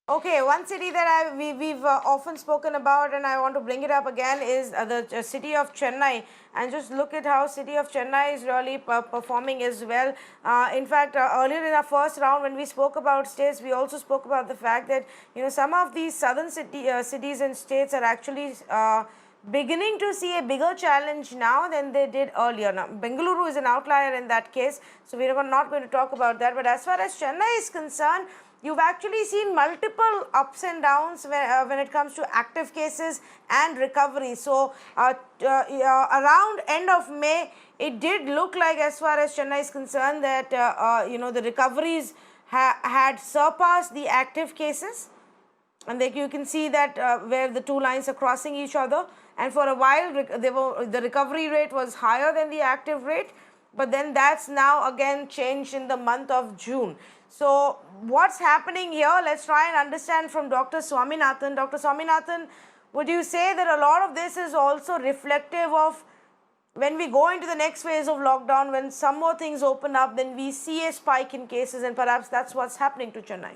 Okay, one city that we've often spoken about, and I want to bring it up again, is the city of Chennai. And just look at how city of Chennai is really performing as well. In fact, earlier in our first round, when we spoke about states, we also spoke about the fact that some of these southern cities and states are actually beginning to see a bigger challenge now than they did earlier. Now, Bengaluru is an outlier in that case, so we are not going to talk about that. But as far as Chennai is concerned, you've actually seen multiple ups and downs when it comes to active cases and recovery. So around end of May, it did look like, as far as Chennai is concerned, that the recoveries had surpassed the active cases, and you can see that where the two lines are crossing each other, and for a while the recovery rate was higher than the active rate, but then that's now again changed in the month of June. So what's happening here? Let's try and understand from Dr. Swaminathan. Dr. Swaminathan, would you say that a lot of this is also reflective of when we go into the next phase of lockdown, when some more things open up, then we see a spike in cases, and perhaps that's what's happening to Chennai?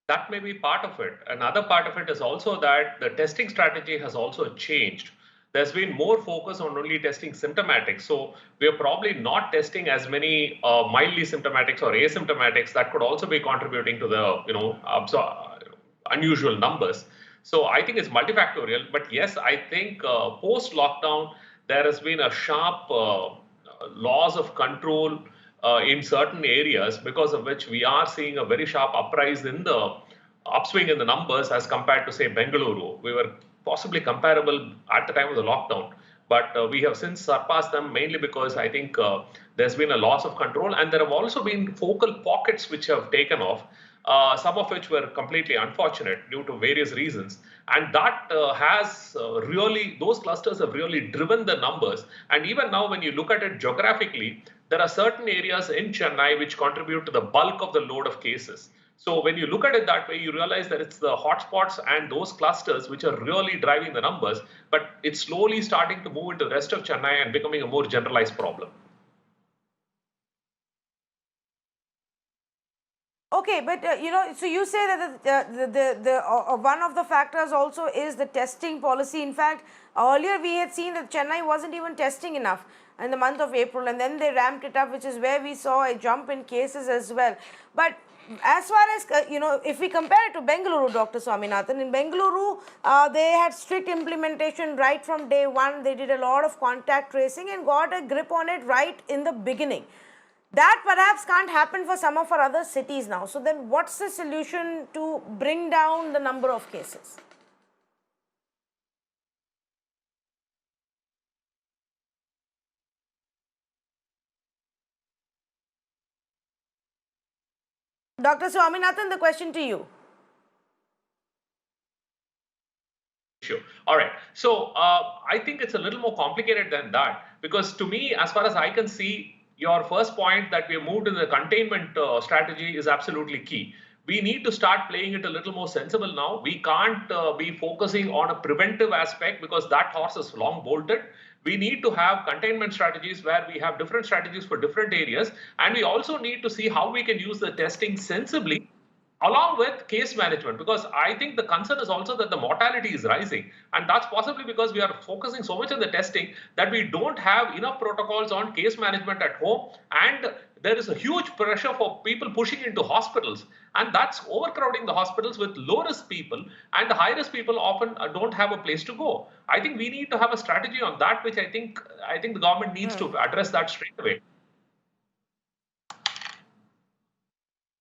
That may be part of it. Another part of it is also that the testing strategy has also changed. There's been more focus on only testing symptomatics. So we are probably not testing as many mildly symptomatics or asymptomatics that could also be contributing to the unusual numbers. So I think it's multifactorial. But yes, I think post lockdown there has been a sharp loss of control in certain areas, because of which we are seeing a very sharp uprise in the upswing in the numbers as compared to, say, Bengaluru. We were possibly comparable at the time of the lockdown, but we have since surpassed them, mainly because I think there's been a loss of control, and there have also been focal pockets which have taken off, some of which were completely unfortunate due to various reasons. And that those clusters have really driven the numbers. And even now, when you look at it geographically, there are certain areas in Chennai which contribute to the bulk of the load of cases. So when you look at it that way, you realize that it's the hotspots and those clusters which are really driving the numbers, but it's slowly starting to move into the rest of Chennai and becoming a more generalized problem. Okay, but so you say that one of the factors also is the testing policy. In fact, earlier we had seen that Chennai wasn't even testing enough in the month of April, and then they ramped it up, which is where we saw a jump in cases as well. But as far as if we compare it to Bengaluru, Dr. Swaminathan, in Bengaluru, they had strict implementation right from day one. They did a lot of contact tracing and got a grip on it right in the beginning. That perhaps can't happen for some of our other cities now. So then what's the solution to bring down the number of cases? Dr. Swaminathan, the question to you. Sure. All right. So I think it's a little more complicated than that, because to me, as far as I can see, your first point that we have moved in the containment strategy is absolutely key. We need to start playing it a little more sensible now. We can't be focusing on a preventive aspect, because that horse is long bolted. We need to have containment strategies where we have different strategies for different areas. And we also need to see how we can use the testing sensibly along with case management, because I think the concern is also that the mortality is rising, and that's possibly because we are focusing so much on the testing that we don't have enough protocols on case management at home, and there is a huge pressure for people pushing into hospitals, and that's overcrowding the hospitals with low risk people, and the high risk people often don't have a place to go. I think we need to have a strategy on that, which I think the government needs to address that straight away.